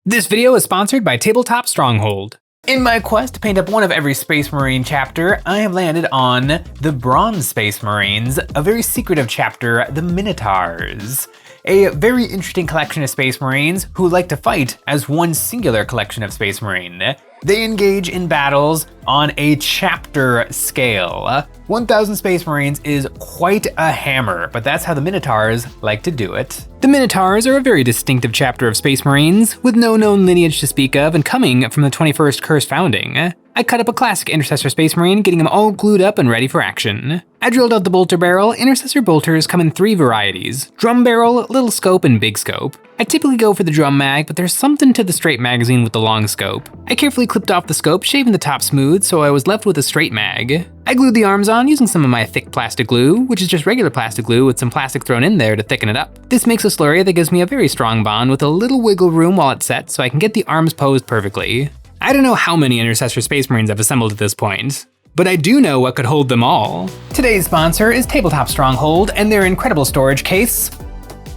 This video is sponsored by Tabletop Stronghold. In my quest to paint up one of every Space Marine chapter, I have landed on the Bronze Space Marines, a very secretive chapter, the Minotaurs. A very interesting collection of Space Marines who like to fight as one singular collection of Space Marine. They engage in battles on a chapter scale. 1,000 Space Marines is quite a hammer, but that's how the Minotaurs like to do it. The Minotaurs are a very distinctive chapter of Space Marines, with no known lineage to speak of and coming from the 21st Cursed founding. I cut up a classic Intercessor Space Marine, getting them all glued up and ready for action. I drilled out the bolter barrel. Intercessor bolters come in 3 varieties: drum barrel, little scope, and big scope. I typically go for the drum mag, but there's something to the straight magazine with the long scope. I carefully clipped off the scope, shaving the top smooth, so I was left with a straight mag. I glued the arms on using some of my thick plastic glue, which is just regular plastic glue with some plastic thrown in there to thicken it up. This makes a slurry that gives me a very strong bond with a little wiggle room while it's set, so I can get the arms posed perfectly. I don't know how many Intercessor Space Marines I've assembled at this point, but I do know what could hold them all. Today's sponsor is Tabletop Stronghold and their incredible storage case,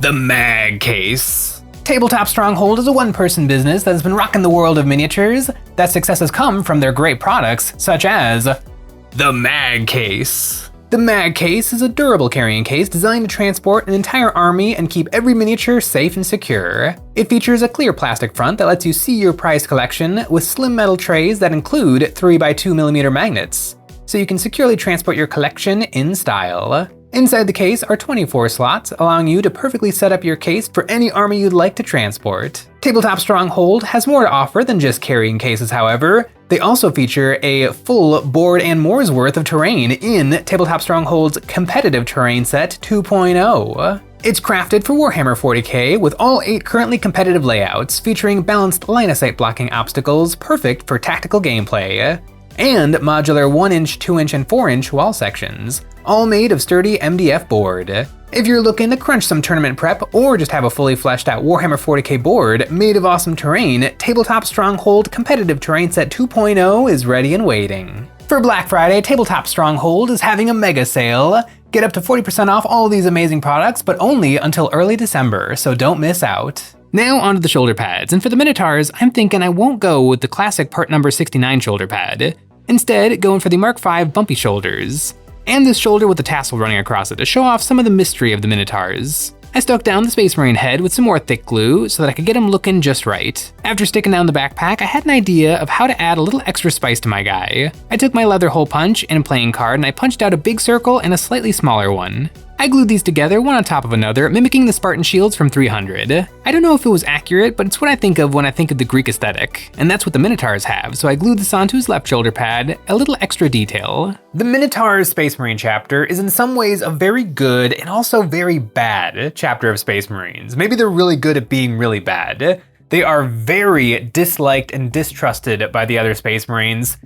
the Mag Case. Tabletop Stronghold is a one-person business that has been rocking the world of miniatures. That success has come from their great products, such as the Mag Case. The Mag Case is a durable carrying case designed to transport an entire army and keep every miniature safe and secure. It features a clear plastic front that lets you see your prized collection, with slim metal trays that include 3x2mm magnets, so you can securely transport your collection in style. Inside the case are 24 slots, allowing you to perfectly set up your case for any army you'd like to transport. Tabletop Stronghold has more to offer than just carrying cases, however. They also feature a full board and more's worth of terrain in Tabletop Stronghold's competitive terrain set 2.0. It's crafted for Warhammer 40k with all 8 currently competitive layouts, featuring balanced line-of-sight blocking obstacles perfect for tactical gameplay, and modular 1-inch, 2-inch, and 4-inch wall sections, all made of sturdy MDF board. If you're looking to crunch some tournament prep or just have a fully fleshed out Warhammer 40k board made of awesome terrain, Tabletop Stronghold Competitive Terrain Set 2.0 is ready and waiting. For Black Friday, Tabletop Stronghold is having a mega sale. Get up to 40% off all these amazing products, but only until early December, so don't miss out. Now onto the shoulder pads, and for the Minotaurs, I'm thinking I won't go with the classic part number 69 shoulder pad. Instead, going for the Mark V bumpy shoulders, and this shoulder with a tassel running across it to show off some of the mystery of the Minotaurs. I stuck down the Space Marine head with some more thick glue so that I could get him looking just right. After sticking down the backpack, I had an idea of how to add a little extra spice to my guy. I took my leather hole punch and a playing card and I punched out a big circle and a slightly smaller one. I glued these together one on top of another, mimicking the Spartan shields from 300. I don't know if it was accurate, but it's what I think of when I think of the Greek aesthetic, and that's what the Minotaurs have, so I glued this onto his left shoulder pad, a little extra detail. The Minotaurs Space Marine chapter is in some ways a very good and also very bad chapter of Space Marines. Maybe they're really good at being really bad. They are very disliked and distrusted by the other Space Marines,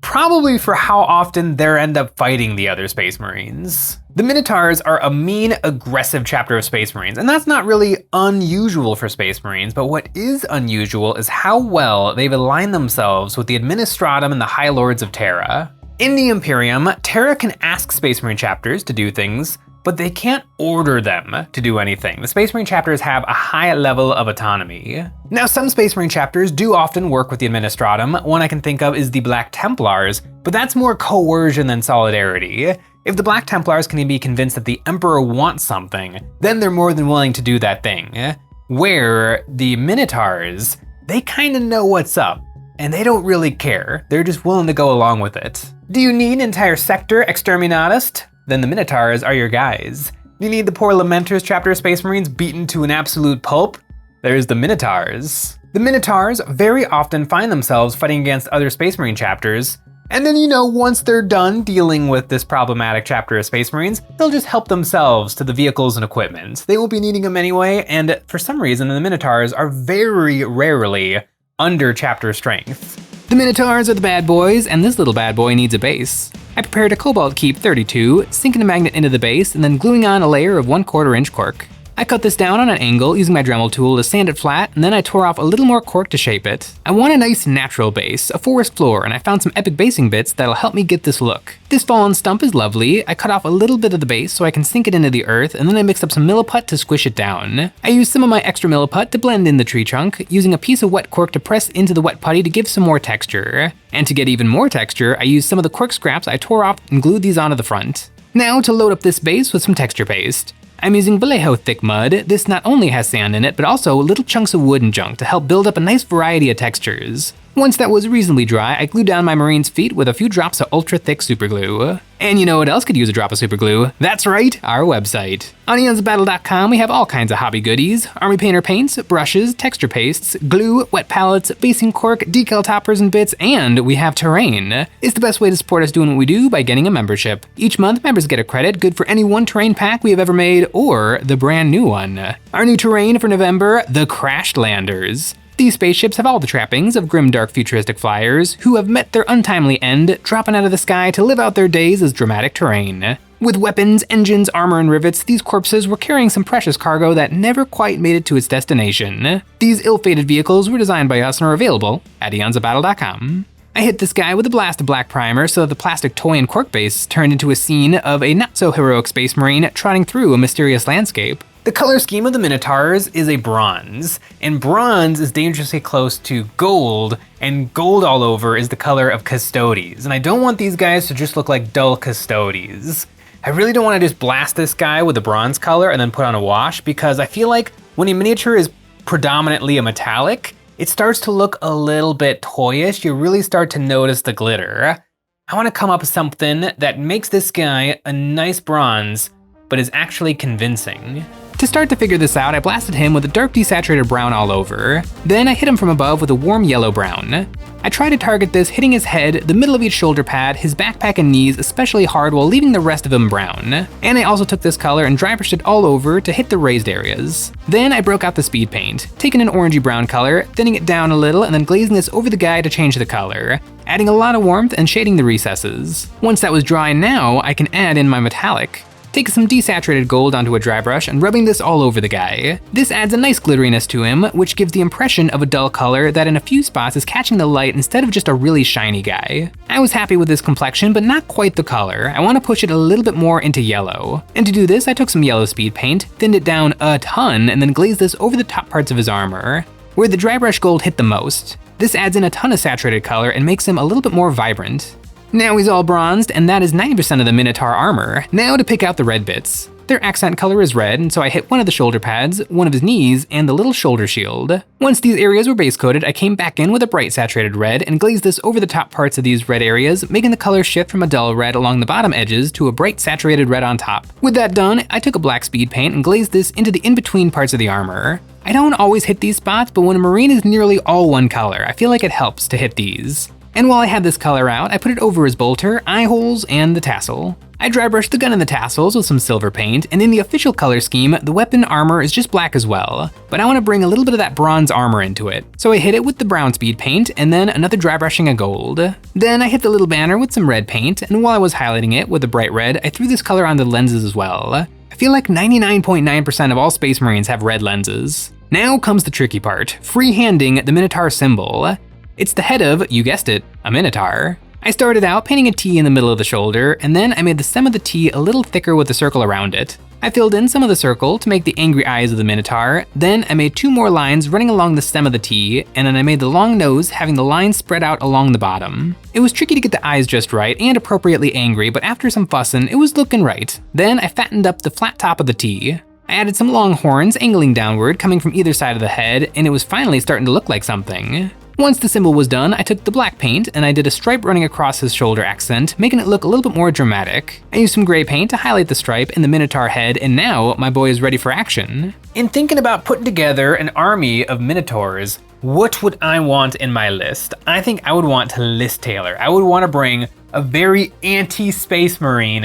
probably for how often they end up fighting the other Space Marines. The Minotaurs are a mean, aggressive chapter of Space Marines, and that's not really unusual for Space Marines, but what is unusual is how well they've aligned themselves with the Administratum and the High Lords of Terra. In the Imperium, Terra can ask Space Marine chapters to do things, but they can't order them to do anything. The Space Marine chapters have a high level of autonomy. Now, some Space Marine chapters do often work with the Administratum. One I can think of is the Black Templars, but that's more coercion than solidarity. If the Black Templars can be convinced that the Emperor wants something, then they're more than willing to do that thing. Where the Minotaurs, they kinda know what's up, and they don't really care. They're just willing to go along with it. Do you need an entire sector exterminatus? Then the Minotaurs are your guys. Do you need the poor Lamenters chapter of Space Marines beaten to an absolute pulp? There's the Minotaurs. The Minotaurs very often find themselves fighting against other Space Marine chapters, and then, once they're done dealing with this problematic chapter of Space Marines, they'll just help themselves to the vehicles and equipment. They won't be needing them anyway, and for some reason, the Minotaurs are very rarely under chapter strength. The Minotaurs are the bad boys, and this little bad boy needs a base. I prepared a Cobalt Keep 32, sinking a magnet into the base, and then gluing on a layer of 1/4 inch cork. I cut this down on an angle using my Dremel tool to sand it flat, and then I tore off a little more cork to shape it. I want a nice natural base, a forest floor, and I found some epic basing bits that'll help me get this look. This fallen stump is lovely. I cut off a little bit of the base so I can sink it into the earth, and then I mixed up some milliput to squish it down. I used some of my extra milliput to blend in the tree trunk, using a piece of wet cork to press into the wet putty to give some more texture. And to get even more texture, I used some of the cork scraps I tore off and glued these onto the front. Now to load up this base with some texture paste. I'm using Vallejo thick mud. This not only has sand in it, but also little chunks of wood and junk to help build up a nice variety of textures. Once that was reasonably dry, I glued down my marine's feet with a few drops of ultra thick superglue. And you know what else could use a drop of superglue? That's right, our website. On EonsOfBattle.com we have all kinds of hobby goodies: army painter paints, brushes, texture pastes, glue, wet palettes, basing cork, decal toppers and bits, and we have terrain. It's the best way to support us doing what we do by getting a membership. Each month members get a credit good for any one terrain pack we have ever made or the brand new one. Our new terrain for November, the Crashed Landers. These spaceships have all the trappings of grimdark futuristic flyers who have met their untimely end, dropping out of the sky to live out their days as dramatic terrain. With weapons, engines, armor, and rivets, these corpses were carrying some precious cargo that never quite made it to its destination. These ill-fated vehicles were designed by us and are available at EonsOfBattle.com. I hit this guy with a blast of black primer so that the plastic toy and cork base turned into a scene of a not-so-heroic space marine trotting through a mysterious landscape. The color scheme of the Minotaurs is a bronze, and bronze is dangerously close to gold, and gold all over is the color of Custodes, and I don't want these guys to just look like dull Custodes. I really don't want to just blast this guy with a bronze color and then put on a wash, because I feel like when a miniature is predominantly a metallic, it starts to look a little bit toyish. You really start to notice the glitter. I want to come up with something that makes this guy a nice bronze, but is actually convincing. To start to figure this out, I blasted him with a dark desaturated brown all over. Then I hit him from above with a warm yellow brown. I tried to target this, hitting his head, the middle of each shoulder pad, his backpack and knees especially hard while leaving the rest of him brown. And I also took this color and dry brushed it all over to hit the raised areas. Then I broke out the speed paint, taking an orangey brown color, thinning it down a little and then glazing this over the guy to change the color, adding a lot of warmth and shading the recesses. Once that was dry, now I can add in my metallic. Taking some desaturated gold onto a dry brush and rubbing this all over the guy. This adds a nice glitteriness to him, which gives the impression of a dull color that in a few spots is catching the light instead of just a really shiny guy. I was happy with this complexion, but not quite the color. I want to push it a little bit more into yellow. And to do this, I took some yellow speed paint, thinned it down a ton, and then glazed this over the top parts of his armor, where the dry brush gold hit the most. This adds in a ton of saturated color and makes him a little bit more vibrant. Now he's all bronzed, and that is 90% of the Minotaur armor. Now to pick out the red bits. Their accent color is red, and so I hit one of the shoulder pads, one of his knees, and the little shoulder shield. Once these areas were base coated, I came back in with a bright saturated red and glazed this over the top parts of these red areas, making the color shift from a dull red along the bottom edges to a bright saturated red on top. With that done, I took a black speed paint and glazed this into the in-between parts of the armor. I don't always hit these spots, but when a marine is nearly all one color, I feel like it helps to hit these. And while I had this color out, I put it over his bolter, eye holes, and the tassel. I dry brushed the gun and the tassels with some silver paint, and in the official color scheme, the weapon armor is just black as well. But I want to bring a little bit of that bronze armor into it. So I hit it with the brown speed paint, and then another dry brushing of gold. Then I hit the little banner with some red paint, and while I was highlighting it with a bright red, I threw this color on the lenses as well. I feel like 99.9% of all Space Marines have red lenses. Now comes the tricky part, freehanding the Minotaur symbol. It's the head of, you guessed it, a Minotaur. I started out painting a T in the middle of the shoulder, and then I made the stem of the T a little thicker with a circle around it. I filled in some of the circle to make the angry eyes of the Minotaur, then I made 2 more lines running along the stem of the T, and then I made the long nose having the lines spread out along the bottom. It was tricky to get the eyes just right and appropriately angry, but after some fussing, it was looking right. Then I fattened up the flat top of the T. I added some long horns angling downward coming from either side of the head, and it was finally starting to look like something. Once the symbol was done, I took the black paint and I did a stripe running across his shoulder accent, making it look a little bit more dramatic. I used some gray paint to highlight the stripe in the Minotaur head, and now my boy is ready for action. In thinking about putting together an army of Minotaurs, what would I want in my list? I think I would want to list tailor. I would want to bring a very anti-Space Marine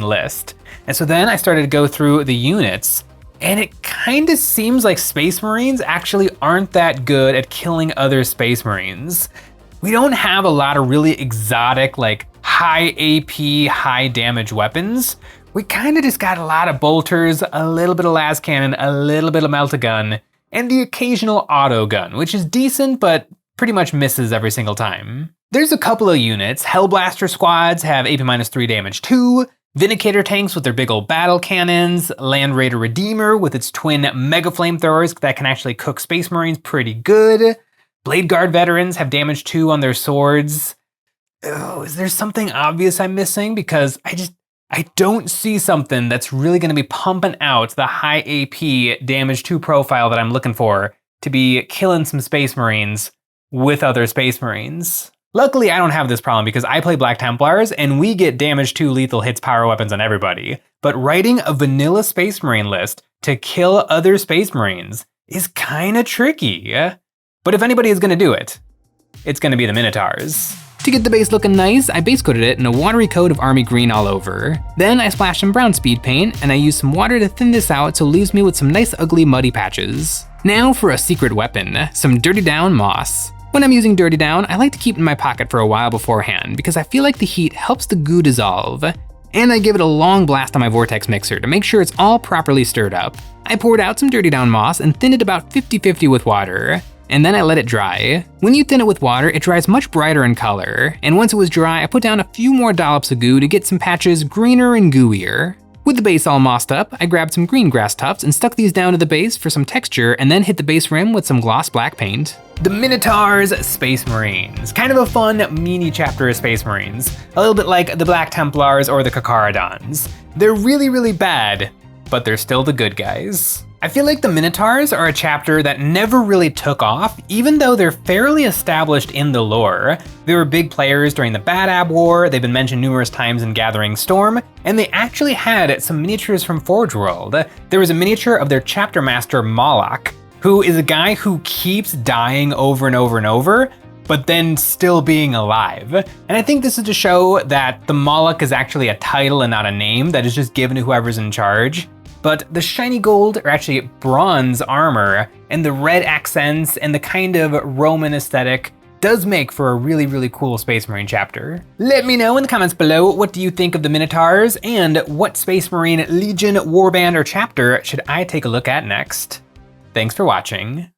list. And so then I started to go through the units, and it kind of seems like Space Marines actually aren't that good at killing other Space Marines. We don't have a lot of really exotic, like high AP, high damage weapons. we kind of just got a lot of bolters, a little bit of las cannon, a little bit of melt-a-gun, and the occasional auto gun, which is decent, but pretty much misses every single time. There's a couple of units. Hellblaster squads have AP-3 damage too, Vindicator tanks with their big old battle cannons, Land Raider Redeemer with its twin mega flamethrowers that can actually cook Space Marines pretty good. Blade Guard veterans have damage 2 on their swords. Oh, is there something obvious I'm missing? Because I don't see something that's really gonna be pumping out the high AP damage 2 profile that I'm looking for to be killing some Space Marines with other Space Marines. Luckily, I don't have this problem because I play Black Templars and we get damage 2 lethal hits power weapons on everybody. But writing a vanilla Space Marine list to kill other Space Marines is kinda tricky. But if anybody is gonna do it, it's gonna be the Minotaurs. To get the base looking nice, I base coated it in a watery coat of army green all over. Then I splashed some brown speed paint and I used some water to thin this out so it leaves me with some nice ugly muddy patches. Now for a secret weapon, some Dirty Down moss. When I'm using Dirty Down, I like to keep it in my pocket for a while beforehand because I feel like the heat helps the goo dissolve. And I give it a long blast on my vortex mixer to make sure it's all properly stirred up. I poured out some Dirty Down moss and thinned it about 50-50 with water. And then I let it dry. When you thin it with water, it dries much brighter in color. And once it was dry, I put down a few more dollops of goo to get some patches greener and gooier. With the base all mossed up, I grabbed some green grass tufts and stuck these down to the base for some texture and then hit the base rim with some gloss black paint. The Minotaurs Space Marines. Kind of a fun mini chapter of Space Marines. A little bit like the Black Templars or the Kakaradons. They're really, really bad, but they're still the good guys. I feel like the Minotaurs are a chapter that never really took off, even though they're fairly established in the lore. They were big players during the Bad Ab War, they've been mentioned numerous times in Gathering Storm, and they actually had some miniatures from Forge World. There was a miniature of their chapter master Moloch, who is a guy who keeps dying over and over and over, but then still being alive. And I think this is to show that the Moloch is actually a title and not a name that is just given to whoever's in charge. But the shiny gold, or actually bronze armor, and the red accents, and the kind of Roman aesthetic does make for a really, really cool Space Marine chapter. Let me know in the comments below, what do you think of the Minotaurs, and what Space Marine Legion, Warband, or chapter should I take a look at next? Thanks for watching.